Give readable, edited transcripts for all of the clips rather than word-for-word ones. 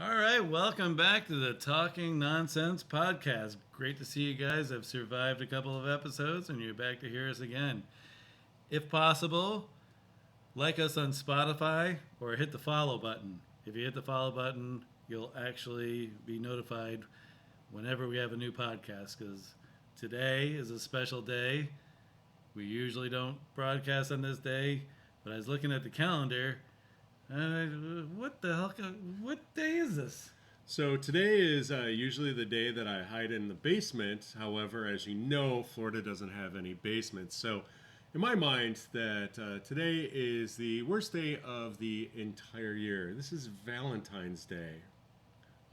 All right, welcome back to the Talking Nonsense podcast. Great to see you guys. I've survived a couple of episodes and you're back to hear us again. If possible, like us on Spotify or hit the follow button. If you hit the follow button, you'll actually be notified whenever we have a new podcast because today is a special day. We usually don't broadcast on this day, but I was looking at the calendar. What the hell? What day is this? So today is usually the day that I hide in the basement. However, as you know, Florida doesn't have any basements. So in my mind, that today is the worst day of the entire year. This is Valentine's Day.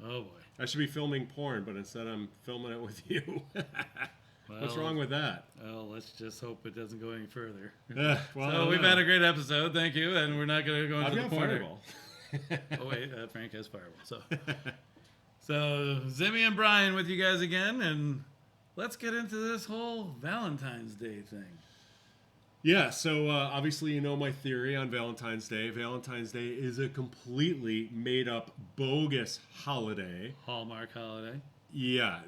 Oh boy. I should be filming porn, but instead I'm filming it with you. What's Well, wrong with that? Well, let's just hope it doesn't go any further. Well, So we've had a great episode, thank you, and we're not going to go I've into the got corner. Fireball. Oh wait, Frank has Fireball. So Zimmy and Brian with you guys again, and let's get into this whole Valentine's Day thing. Yeah, so obviously you know my theory on Valentine's Day. Valentine's Day is a completely made-up, bogus holiday. Hallmark holiday. Yeah,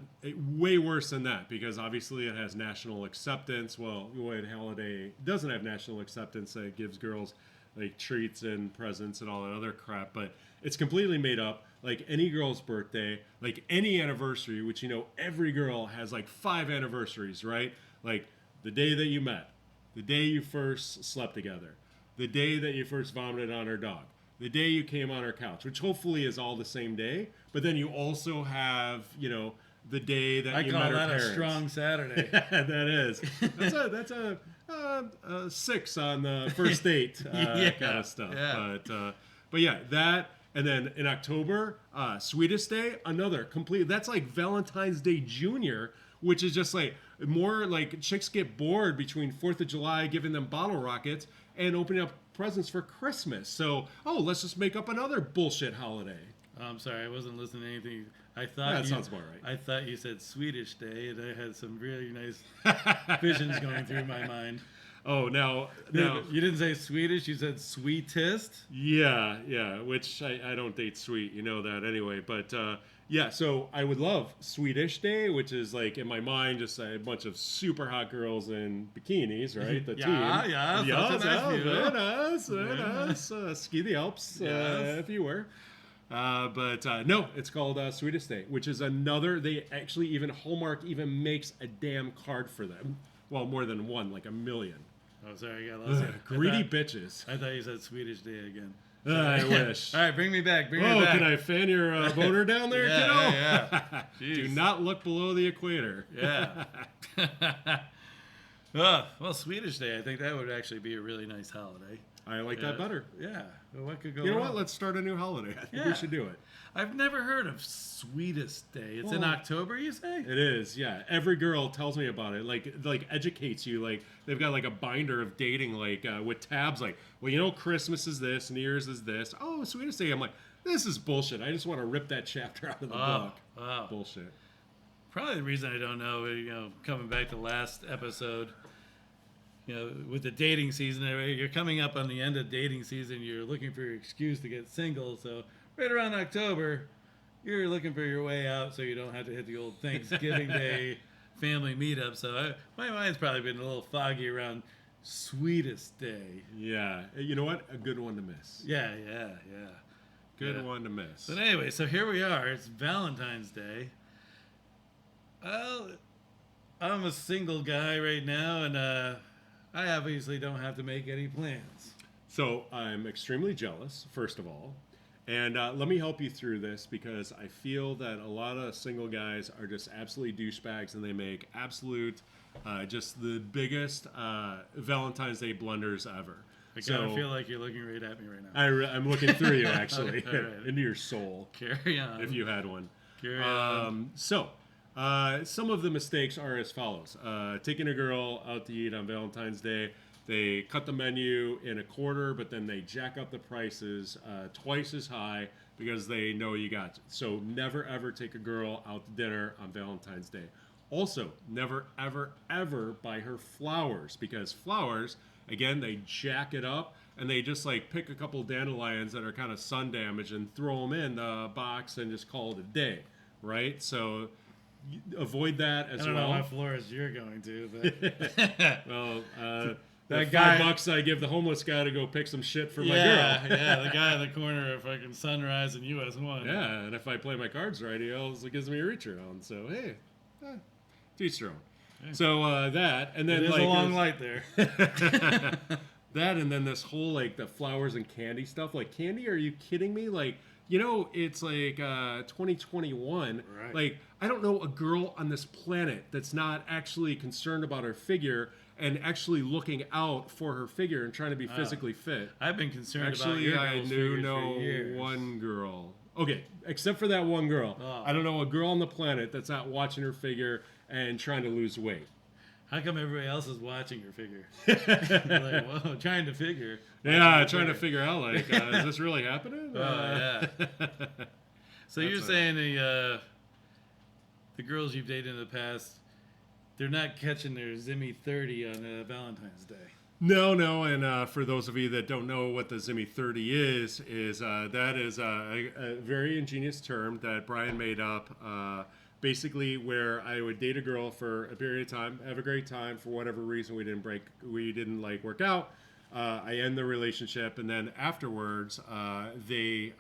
way worse than that because obviously it has national acceptance. Well, what holiday doesn't have national acceptance? It gives girls like treats and presents and all that other crap, but it's completely made up. Like any girl's birthday, like any anniversary, which you know every girl has like 5 anniversaries, right? Like the day that you met, the day you first slept together, the day that you first vomited on her dog, the day you came on her couch, which hopefully is all the same day. But then you also have, you know, the day that you met her I call that parents. a strong Saturday. That is. That's a 6 on the first date Yeah, kind of stuff. yeah. But yeah, that. And then in October, Sweetest Day, another complete. That's like Valentine's Day Junior, which is just like more like chicks get bored between 4th of July, giving them bottle rockets and opening up presents for Christmas. So, let's just make up another bullshit holiday. I'm sorry, I wasn't listening to anything. I thought That sounds about right. I thought you said Swedish Day, and I had some really nice visions going through my mind. Oh, now, You didn't say Swedish, you said sweetest. yeah, which I don't date sweet, you know that anyway. But yeah, so I would love Swedish Day, which is like in my mind just a bunch of super hot girls in bikinis, right? The team. Yeah, yeah, such a nice view. very nice. Ski the Alps, Yes. if you were. But no, it's called Swedish Day, which is another. They actually Hallmark even makes a damn card for them. Well, more than one, like 1 million. Oh, sorry, I got lost. Greedy bitches. I thought you said Swedish Day again. I wish. All right, bring me back. Bring me Oh, back. can I fan your boner down there, Yeah, kiddo? yeah. Do Jeez. not look below the equator. Yeah. Well, Swedish Day, I think that would actually be a really nice holiday. I like that better. Yeah. Well, what could go You know wrong? what? Let's start a new holiday. I think Yeah. we should do it. I've never heard of Sweetest Day. It's in Well, October, you say? It is, yeah. Every girl tells me about it. Like educates you. Like they've got like a binder of dating, like with tabs. Like, well, you know, Christmas is this, New Year's is this. Oh, Sweetest Day. I'm like, this is bullshit. I just want to rip that chapter out of the book. Wow. Bullshit. Probably the reason I don't know, coming back to last episode, with the dating season, you're coming up on the end of dating season, you're looking for your excuse to get single, so right around October, you're looking for your way out so you don't have to hit the old Thanksgiving Day family meetup, so my mind's probably been a little foggy around Sweetest Day. Yeah. You know what? A good one to miss. Yeah. Good Yeah. one to miss. But anyway, so here we are, it's Valentine's Day. Well, I'm a single guy right now, and I obviously don't have to make any plans. So I'm extremely jealous, first of all. And let me help you through this because I feel that a lot of single guys are just absolutely douchebags and they make absolute, just the biggest Valentine's Day blunders ever. I kind of feel like you're looking right at me right now. I'm looking through you, actually, All right. into your soul, Carry on. if you had one. Carry on. Some of the mistakes are as follows. Taking a girl out to eat on Valentine's Day, they cut the menu in a quarter, but then they jack up the prices twice as high because they know you got you. So never, ever take a girl out to dinner on Valentine's Day. Also, never, ever, ever buy her flowers because flowers, again, they jack it up. and they just like pick a couple dandelions that are kind of sun damaged and throw them in the box and just call it a day, right? So avoid that as well. I don't know what florist you're going to, but well, that the guy, $5 I give the homeless guy to go pick some shit for my girl. Yeah, the guy in the corner of fucking Sunrise and US 1. Yeah, and if I play my cards right, he also gives me a reach around. So hey, to each their own. Yeah. So that, and then there's like a long light there. That, and then this whole like the flowers and candy stuff. Like candy, are you kidding me? Like, you know, it's like 2021. Right. Like, I don't know a girl on this planet that's not actually concerned about her figure and actually looking out for her figure and trying to be physically fit. I've been concerned about Actually, your I girl's do figure know for years. one girl. Okay, except for that one girl. Oh. I don't know a girl on the planet that's not watching her figure and trying to lose weight. How come everybody else is watching your figure? Like, whoa, trying to figure. Yeah, trying to figure out, like, is this really happening? Yeah. So you're saying the girls you've dated in the past, they're not catching their Zimmy 30 on Valentine's Day. No, and for those of you that don't know what the Zimmy 30 is that is a very ingenious term that Brian made up, basically where I would date a girl for a period of time, have a great time, for whatever reason we didn't like work out. I end the relationship, and then afterwards they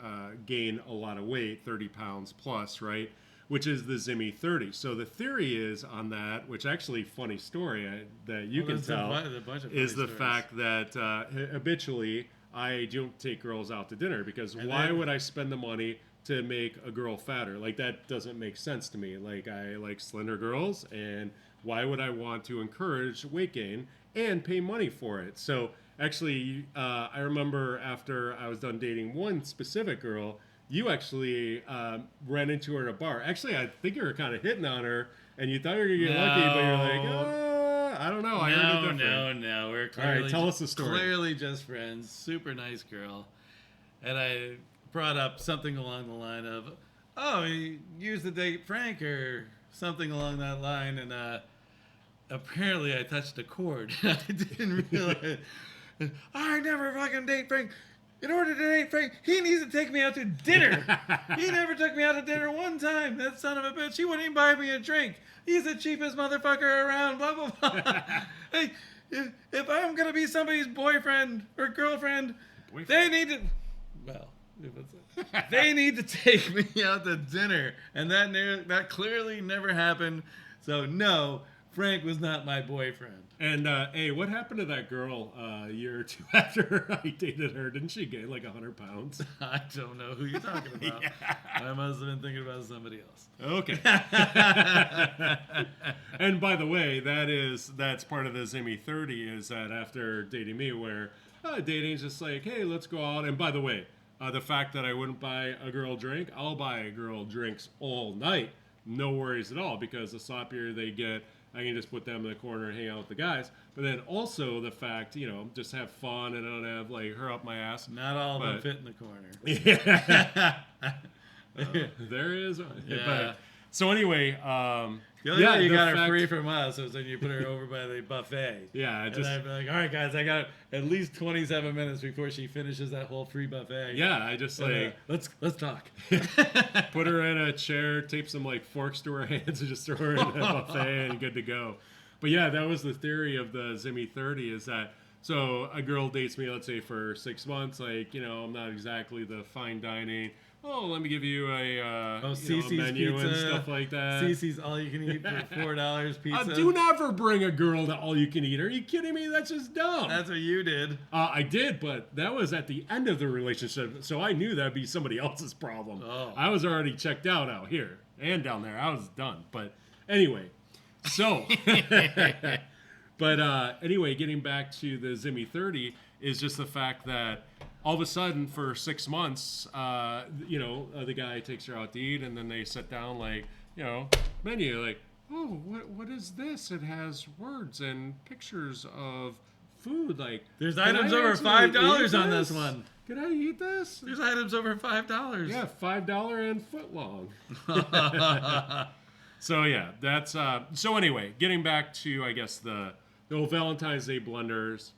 gain a lot of weight, 30 pounds plus, right? Which is the Zimmy 30. So the theory is on that, which actually funny story that you can tell, is the fact that habitually I don't take girls out to dinner because why would I spend the money to make a girl fatter? Like, that doesn't make sense to me. Like, I like slender girls, and why would I want to encourage weight gain and pay money for it? So actually, I remember after I was done dating one specific girl, you actually ran into her at a bar. Actually, I think you were kind of hitting on her, and you thought you were going to get lucky, but you're like, I don't know. I heard it different. No. We're clearly, all right, tell us the story. Clearly just friends. Super nice girl. And I brought up something along the line of, oh, you used to date Frank or something along that line, and apparently I touched a chord. I didn't realize. I never fucking date Frank. In order to date Frank, he needs to take me out to dinner. He never took me out to dinner one time. That son of a bitch. He wouldn't even buy me a drink. He's the cheapest motherfucker around. Blah, blah, blah. Hey, if I'm going to be somebody's boyfriend or girlfriend, they need to... Well, they need to take me out to dinner. And that clearly never happened. So, no, Frank was not my boyfriend. And hey, what happened to that girl a year or two after I dated her? Didn't she gain like 100 pounds? I don't know who you're talking about. Yeah. I must have been thinking about somebody else. Okay. And by the way, that's part of the Zimmy 30 is that after dating me, where dating's just like, hey, let's go out. And by the way, the fact that I wouldn't buy a girl a drink, I'll buy a girl drinks all night. No worries at all, because the sloppier they get, I can just put them in the corner and hang out with the guys. But then also the fact, just have fun and I don't have like her up my ass. Not all of them fit in the corner. Yeah. There is. Yeah. But, so anyway, the only way you got her free from us was when you put her over by the buffet. Yeah, and I'd be like, all right, guys, I got at least 27 minutes before she finishes that whole free buffet. Yeah, I just let's talk. Put her in a chair, tape some like forks to her hands, and just throw her in the buffet, and good to go. But yeah, that was the theory of the Zimmy 30 is that. So a girl dates me, let's say for 6 months, like I'm not exactly the fine dining. Oh, let me give you a menu pizza, and stuff like that. Cece's all you can eat for $4 pizza. Do never bring a girl to all you can eat. Are you kidding me? That's just dumb. That's what you did. I did, but that was at the end of the relationship, so I knew that'd be somebody else's problem. Oh. I was already checked out here and down there. I was done. But anyway, so. But anyway, getting back to the Zimmy 30 is just the fact that all of a sudden for 6 months, the guy takes her out to eat, and then they sit down menu, like, oh, what is this? It has words and pictures of food. Like, there's items over $5 on this one. Can I eat this? There's items over $5. Yeah, $5 and foot long. So yeah, that's so anyway, getting back to I guess the old Valentine's Day blunders.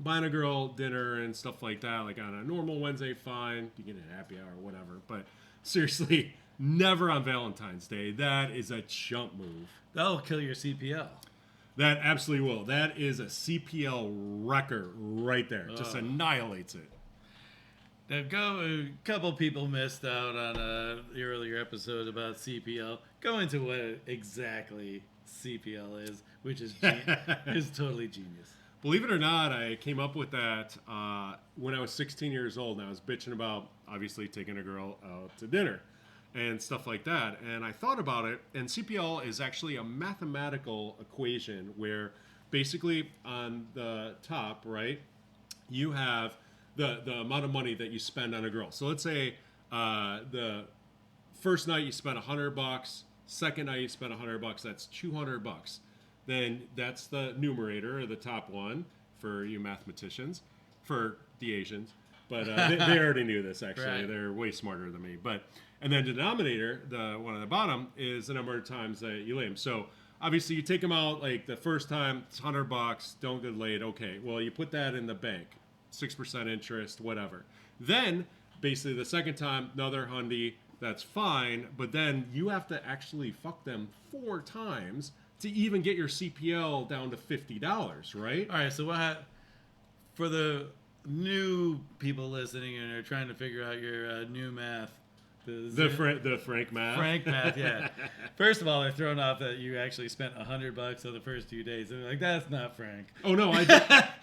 buying a girl dinner and stuff like that, like on a normal Wednesday, fine. You get a happy hour, whatever. But seriously, never on Valentine's Day. That is a chump move. That'll kill your CPL. That absolutely will. That is a CPL wrecker right there. Just annihilates it. A couple people missed out on the earlier episode about CPL. Go into what exactly CPL is, which is is totally genius. Believe it or not, I came up with that when I was 16 years old, and I was bitching about, obviously, taking a girl out to dinner and stuff like that. And I thought about it, and CPL is actually a mathematical equation where basically on the top, right, you have the amount of money that you spend on a girl. So let's say the first night you spent $100, second night you spent $100, that's $200. Then that's the numerator, or the top one, for you mathematicians, for the Asians. But they already knew this, actually. Right. They're way smarter than me. And then the denominator, the one at the bottom, is the number of times that you lay them. So obviously you take them out, like the first time, it's $100, don't get laid. Okay, well, you put that in the bank, 6% interest, whatever. Then, basically, the second time, another $100, that's fine. But then you have to actually fuck them 4 times to even get your CPL down to $50, right? All right, so for the new people listening and are trying to figure out your new math, the Frank math. Frank math, yeah. First of all, they're thrown off that you actually spent $100 on the first 2 days. They're like, that's not Frank. Oh no, I did.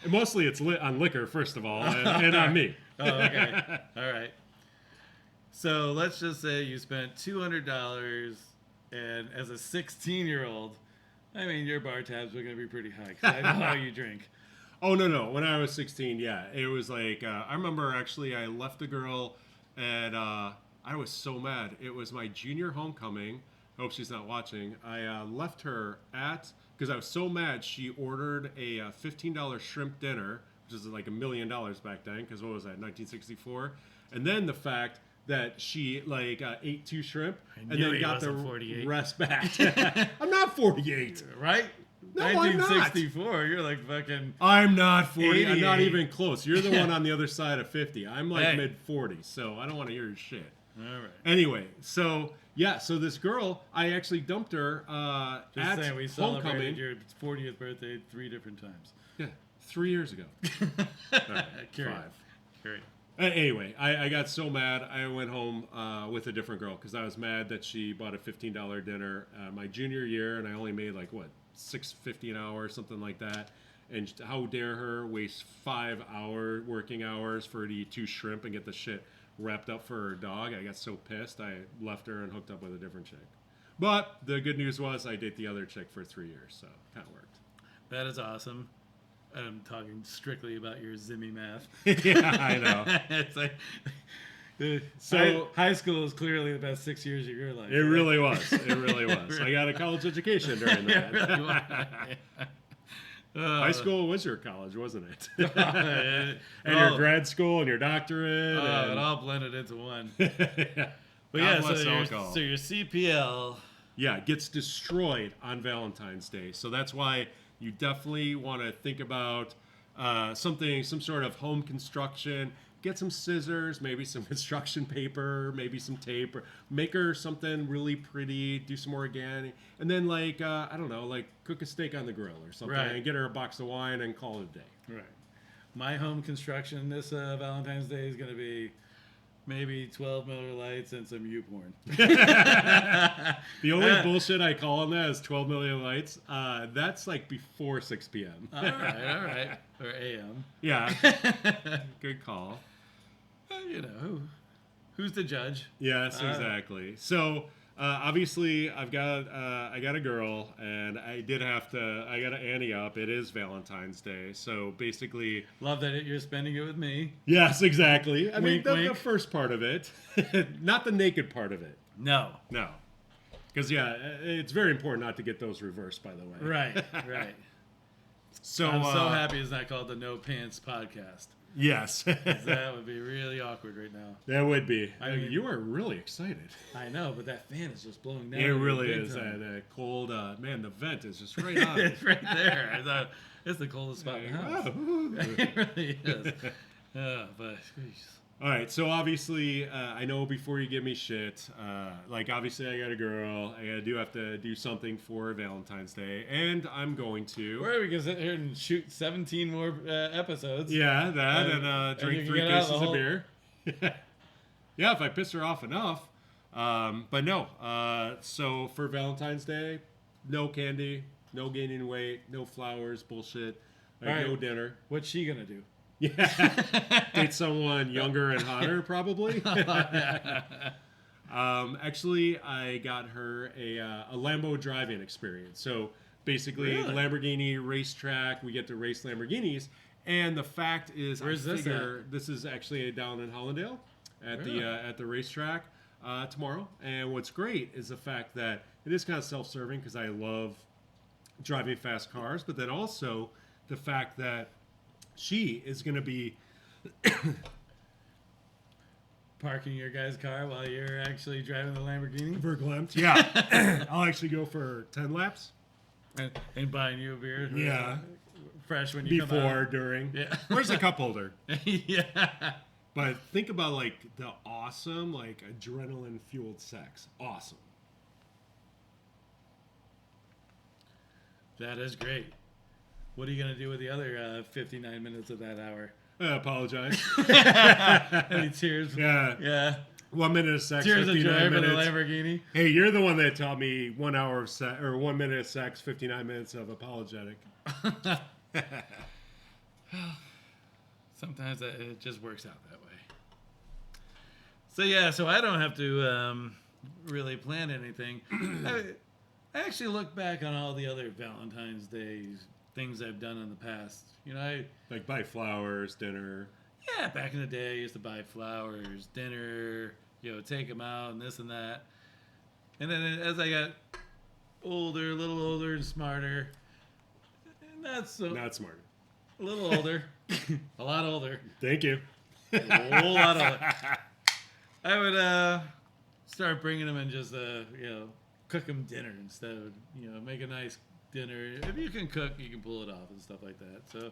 Mostly it's on liquor, first of all, and on me. Oh, okay. All right. So let's just say you spent $200, and as a 16-year-old, I mean, your bar tabs are going to be pretty high because I know how you drink. Oh, no. When I was 16, yeah. It was like, I remember actually I left a girl and I was so mad. It was my junior homecoming. Hope she's not watching. I left her because I was so mad, she ordered a $15 shrimp dinner, which is like $1 million back then, because what was that, 1964? And then the fact that she ate 2 shrimp and then got the 48. rest back. I'm not 48. Right? No, 1964. I'm not. You're like fucking... I'm not 40. 88. I'm not even close. You're the one on the other side of 50. I'm like mid-40s, so I don't want to hear your shit. All right. Anyway, so this girl, I actually dumped her Just at saying, we homecoming. celebrated your 40th birthday 3 different times. Yeah, 3 years ago. Right, 5. Great. Anyway, I got so mad, I went home with a different girl because I was mad that she bought a $15 dinner my junior year, and I only made $6.50 an hour or something like that. And how dare her waste 5 hour working hours for her to eat 2 shrimp and get the shit wrapped up for her dog. I got so pissed, I left her and hooked up with a different chick. But the good news was I dated the other chick for 3 years, so kind of worked. That is awesome. I'm talking strictly about your Zimmy math. Yeah, I know. It's like so high school is clearly the best 6 years of your life. It really was. It really was. I got a college education during that. It really was. High school was your college, wasn't it? And your grad school and your doctorate. It all blended into one. Yeah. But yeah, so your CPL. Yeah, gets destroyed on Valentine's Day. So that's why you definitely want to think about some sort of home construction. Get some scissors, maybe some construction paper, maybe some tape, or make her something really pretty, do some origami, and then I don't know, cook a steak on the grill or something, right, and get her a box of wine and call it a day. Right. My home construction this Valentine's Day is going to be maybe 12 Miller Lights and some U-porn. The only bullshit I call on that is 12 Miller Lights. That's before 6 p.m. All right. Or a.m. Yeah. Good call. Who's the judge? Yes, exactly. So obviously I got a girl, and I got to ante up. It is Valentine's Day, so basically, love that you're spending it with me. Yes, exactly. I mean, wink. The first part of it, not the naked part of it. No. Because it's very important not to get those reversed, by the way. Right. So I'm so happy it's not called the No Pants Podcast. Yes. 'Cause that would be really awkward right now. That would be. I mean- you are really excited. I know, but that fan is just blowing down. It on me really big is. time. That cold, man, the vent is just right on. It's right there. I thought it's the coldest spot in the house. It really is. But geez. All right, so obviously, I know before you give me shit, like obviously I got a girl. I do have to do something for Valentine's Day, and I'm going to. Or we can sit here and shoot 17 more episodes. Yeah, that and and drink you 3 can get out cases the of beer. Yeah, if I piss her off enough. But no, so for Valentine's Day, no candy, no gaining weight, no flowers, bullshit, like, All right. no dinner. What's she gonna do? Yeah, date someone younger and hotter, probably. Actually, I got her a Lambo driving experience. So basically, Really? Lamborghini racetrack. We get to race Lamborghinis, and the fact is, Where's this this is actually down in Hollandale at Really? the racetrack tomorrow. And what's great is the fact that it is kind of self-serving because I love driving fast cars, but then also the fact that she is going to be Parking your guy's car while you're actually driving the Lamborghini verklempt. Yeah, I'll actually go for 10 laps. and buying you a beer. Yeah. Fresh when you come Before, out. during. Yeah. Where's the cup holder? Yeah. But think about like the awesome, like adrenaline fueled sex. Awesome. That is great. What are you going to do with the other 59 minutes of that hour? I apologize. Any tears? Yeah. Yeah. 1 minute of sex, Tears of 59 joy for the minutes. Lamborghini. Hey, you're the one that taught me 1 hour of sex, or 1 minute of sex, 59 minutes of apologetic. Sometimes it just works out that way. So yeah, so I don't have to really plan anything. I actually look back on all the other Valentine's Day things I've done in the past. You know, Like buy flowers, dinner. yeah, back in the day, I used to buy flowers, dinner, you know, take them out and this and that. And then as I got older, a little older and smarter, not so, Not smart. a little older, a lot older, Thank you. a whole lot older, I would start bringing them and just, cook them dinner instead of, make a nice dinner. If you can cook, you can pull it off and stuff like that. So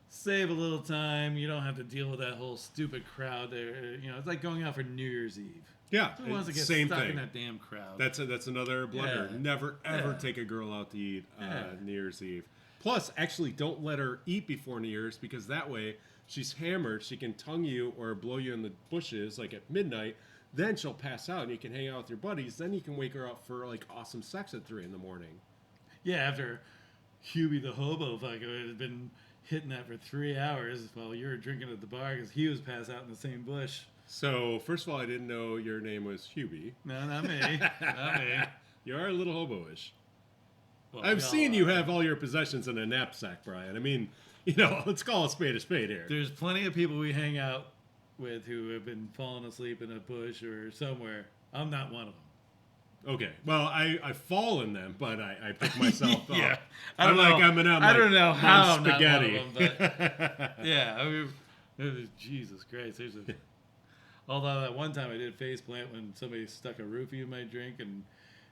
save a little time. You don't have to deal with that whole stupid crowd there. It's like going out for New Year's Eve. Yeah, Who wants to get same stuck thing. in that damn crowd? That's another blunder. Yeah. Never ever Yeah. take a girl out to eat Yeah. New Year's Eve. Plus, actually, don't let her eat before New Year's because that way she's hammered. She can tongue you or blow you in the bushes like at midnight. Then she'll pass out and you can hang out with your buddies. Then you can wake her up for like awesome sex at 3 a.m. Yeah, after Hubie the hobo fucker had been hitting that for 3 hours while you were drinking at the bar because he was passed out in the same bush. So, first of all, I didn't know your name was Hubie. No, not me. Not me. You are a little hobo-ish. Well, I've we all seen you are. have all your possessions in a knapsack, Brian. I mean, let's call a spade here. There's plenty of people we hang out with who have been falling asleep in a bush or somewhere. I'm not one of them. Okay. Well, I fall in them, but I pick myself up. Yeah. I don't like Eminem. I don't know how I'm spaghetti. not one of them, but yeah. I mean, Jesus Christ. Although that one time I did face plant when somebody stuck a roofie in my drink, and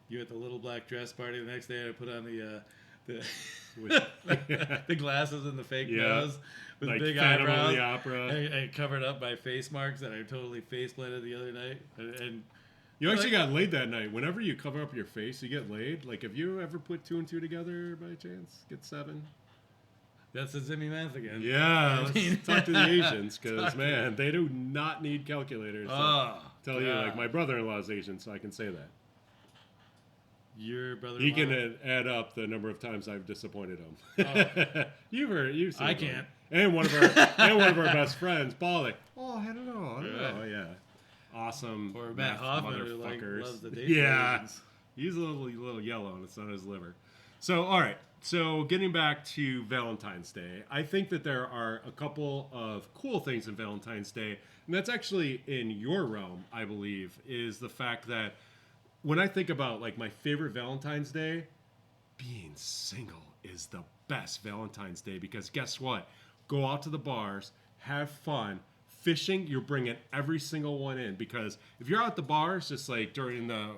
you at the little black dress party. The next day I put on the glasses and the fake nose with like big Phantom of eyebrows. the Opera. I covered up by face marks that I totally face planted the other night, and You actually got laid that night. Whenever you cover up your face, you get laid. Like, have you ever put 2 and 2 together by chance? Get 7? that's the Zimmy math again. Yeah, let's mean- talk to the Asians because, man, they do not need calculators. Oh, Tell you, yeah. like, my brother-in-law is Asian, so I can say that. Your brother. He can add up the number of times I've disappointed him. Oh. You've seen I it. can't. And one of our best friends, Paul. Like, I don't know. Yeah. Awesome. Or Matt math Hoffman, who motherfuckers. loves the date. Yeah. Asians. He's a little yellow, and it's on his liver. So, all right. So, getting back to Valentine's Day, I think that there are a couple of cool things in Valentine's Day, and that's actually in your realm, I believe, is the fact that when I think about like my favorite Valentine's Day, being single is the best Valentine's Day because guess what? Go out to the bars, have fun. Fishing, you're bringing every single one in, because if you're out at the bars just like during the,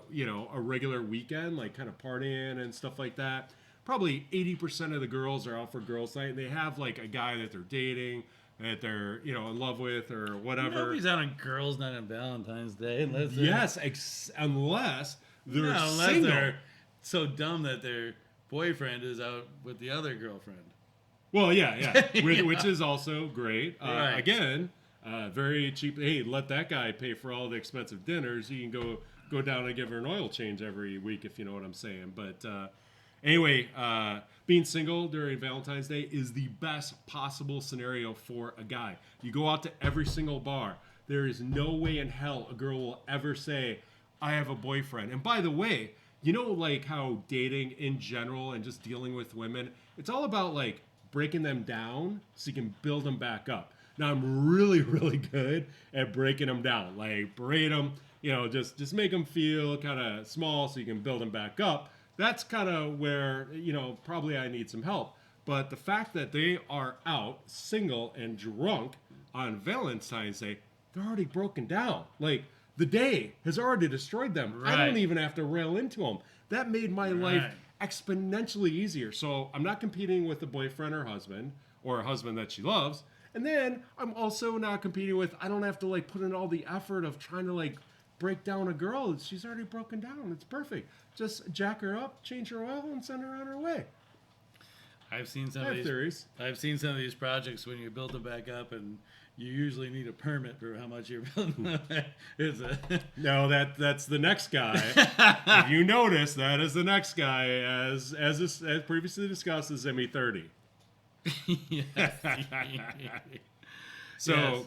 a regular weekend, like kind of partying and stuff like that, probably 80% of the girls are out for girls' night, and they have like a guy that they're dating, that they're, in love with or whatever. Nobody's out on girls' night on Valentine's Day unless unless they're unless single. they're so dumb that their boyfriend is out with the other girlfriend. Well, yeah. Which is also great. Right. Again, very cheap. Hey, let that guy pay for all the expensive dinners. You can go down and give her an oil change every week, if you know what I'm saying. But anyway, being single during Valentine's Day is the best possible scenario for a guy. You go out to every single bar. There is no way in hell a girl will ever say, I have a boyfriend. And by the way, like how dating in general and just dealing with women, it's all about like breaking them down so you can build them back up. Now, I'm really, really good at breaking them down. Like, berate them, just make them feel kind of small so you can build them back up. That's kind of where, probably I need some help. But the fact that they are out, single, and drunk on Valentine's Day, they're already broken down. Like, the day has already destroyed them. Right. I don't even have to rail into them. That made my life exponentially easier. So I'm not competing with a boyfriend or husband, or a husband that she loves. And then I'm also not competing with, I don't have to like put in all the effort of trying to like break down a girl. She's already broken down. It's perfect. Just jack her up, change her oil, and send her on her way. I've seen some I have theories. I've seen some of these projects when you build them back up, and you usually need a permit for how much you're building them. No, that's the next guy. If you notice, that is the next guy, as previously discussed, is ME30. So, yes.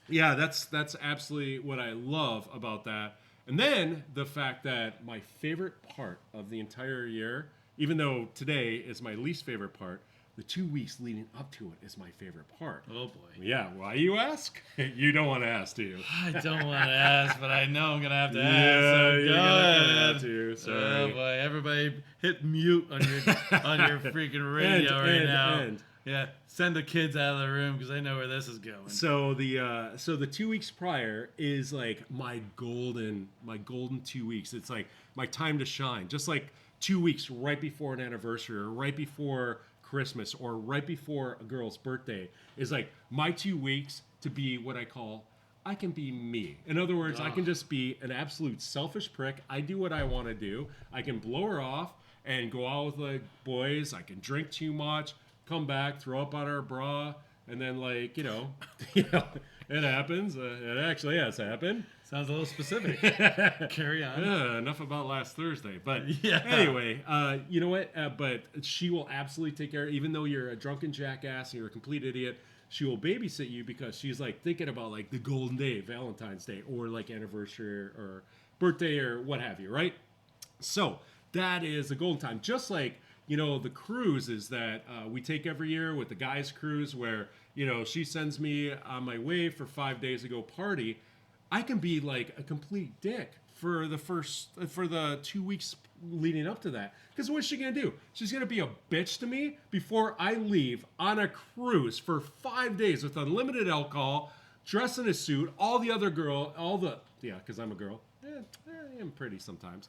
Yeah, that's absolutely what I love about that. And then the fact that my favorite part of the entire year, even though today is my least favorite part, the 2 weeks leading up to it is my favorite part. Oh boy. Yeah, why you ask? You don't want to ask, do you? I don't want to ask, but I know I'm gonna have to ask. Yeah, So you're go gonna ahead. have to. Sorry. Oh boy, everybody hit mute on your freaking radio right now. Yeah, send the kids out of the room because I know where this is going. So the 2 weeks prior is like my golden 2 weeks. It's like my time to shine. Just like 2 weeks right before an anniversary, or right before Christmas, or right before a girl's birthday is like my 2 weeks to be what I call, I can be me. In other words, I can just be an absolute selfish prick. I do what I want to do. I can blow her off and go out with the boys. I can drink too much, come back, throw up on her bra, and then like, it happens. It actually has happened. Sounds a little specific. Carry on. Enough about last Thursday. But yeah. Anyway, you know what? But she will absolutely take care. Even though you're a drunken jackass and you're a complete idiot, she will babysit you because she's like thinking about like the golden day, Valentine's Day, or like anniversary or birthday or what have you, right? So that is the golden time. Just like, the cruises that we take every year with the guys' cruise where, she sends me on my way for 5 days to go party. I can be like a complete dick for the 2 weeks leading up to that. Because what's she going to do? She's going to be a bitch to me before I leave on a cruise for 5 days with unlimited alcohol, dressed in a suit, because I'm a girl. I am pretty sometimes.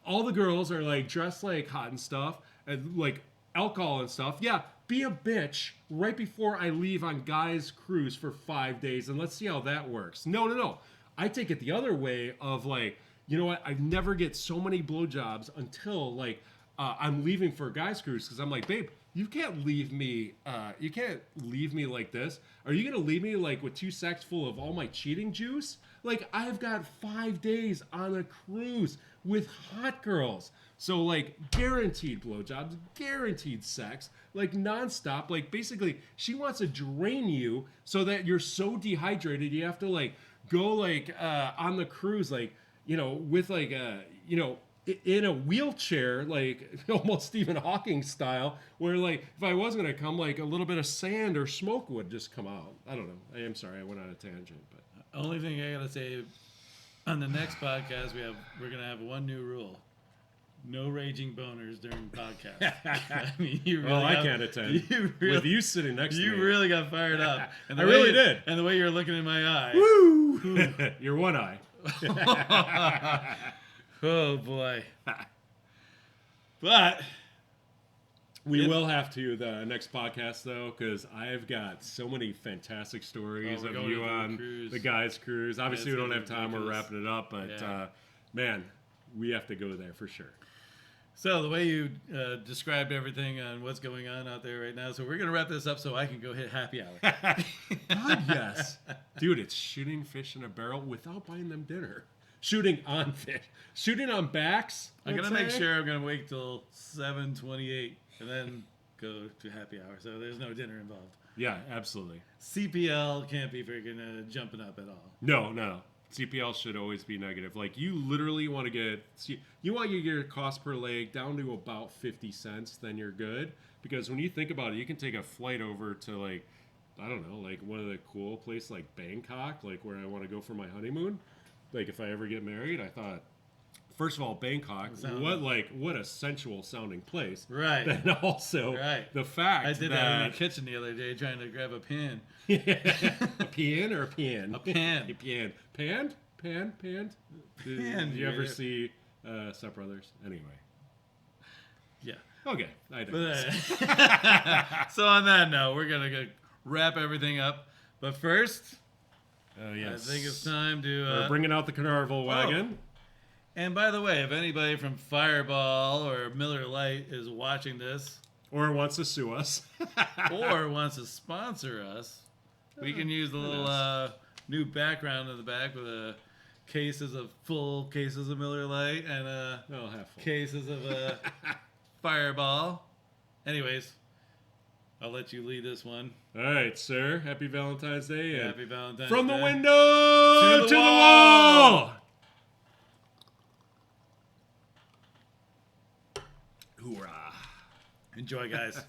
All the girls are like dressed like hot and stuff, and like alcohol and stuff. Yeah, be a bitch right before I leave on guys' cruise for 5 days, and let's see how that works. No. I take it the other way of like, you know what? I never get so many blowjobs until like I'm leaving for a guy's cruise because I'm like, babe, you can't leave me. You can't leave me like this. Are you gonna leave me like with 2 sacks full of all my cheating juice? Like I've got 5 days on a cruise with hot girls. So like guaranteed blowjobs, guaranteed sex, like nonstop. Like basically, she wants to drain you so that you're so dehydrated you have to like go like on the cruise like with like in a wheelchair, like almost Stephen Hawking style, where like if I was gonna come, like a little bit of sand or smoke would just come out. I don't know. I am sorry, I went on a tangent, but only thing I gotta say, on the next podcast we're gonna have one new rule. No raging boners during podcasts. I mean, you really Well, I can't attend. With you sitting next to me. You really got fired up. And I really did. And the way you're looking in my eyes. Woo! Your one eye. Oh, boy. But we will have to the next podcast, though, because I've got so many fantastic stories of you on the guys' cruise. Obviously, we don't have time. We're wrapping it up. But, man, we have to go there for sure. So the way you described everything on what's going on out there right now, so we're going to wrap this up so I can go hit happy hour. God, yes. Dude, it's shooting fish in a barrel without buying them dinner. Shooting on fish. Shooting on backs. I'm going to make sure I'm going to wait till 7:28 and then go to happy hour. So there's no dinner involved. Yeah, absolutely. CPL can't be freaking jumping up at all. No. CPL should always be negative. Like, you literally want to get your cost per leg down to about 50 cents, then you're good. Because when you think about it, you can take a flight over to, like, I don't know, like one of the cool places like Bangkok, like where I want to go for my honeymoon. Like, if I ever get married, I thought, first of all, Bangkok, what a sensual sounding place. Right. And also the fact I did that in the kitchen the other day trying to grab a pan. A pan or a pan? A pan. A pan. Panned? Panned? Did you ever see Step Brothers? Anyway. Yeah. Okay. I digress. So on that note, we're going to wrap everything up. But first, yes. I think it's time to... We're bringing out the Carnival wagon. And by the way, if anybody from Fireball or Miller Lite is watching this... Or wants to sue us. or wants to sponsor us, we can use the little new background in the back with full cases of Miller Lite and cases of Fireball. Anyways, I'll let you lead this one. All right, sir. Happy Valentine's Day. Happy Valentine's From Day. the window to the wall. Hoorah. Enjoy, guys.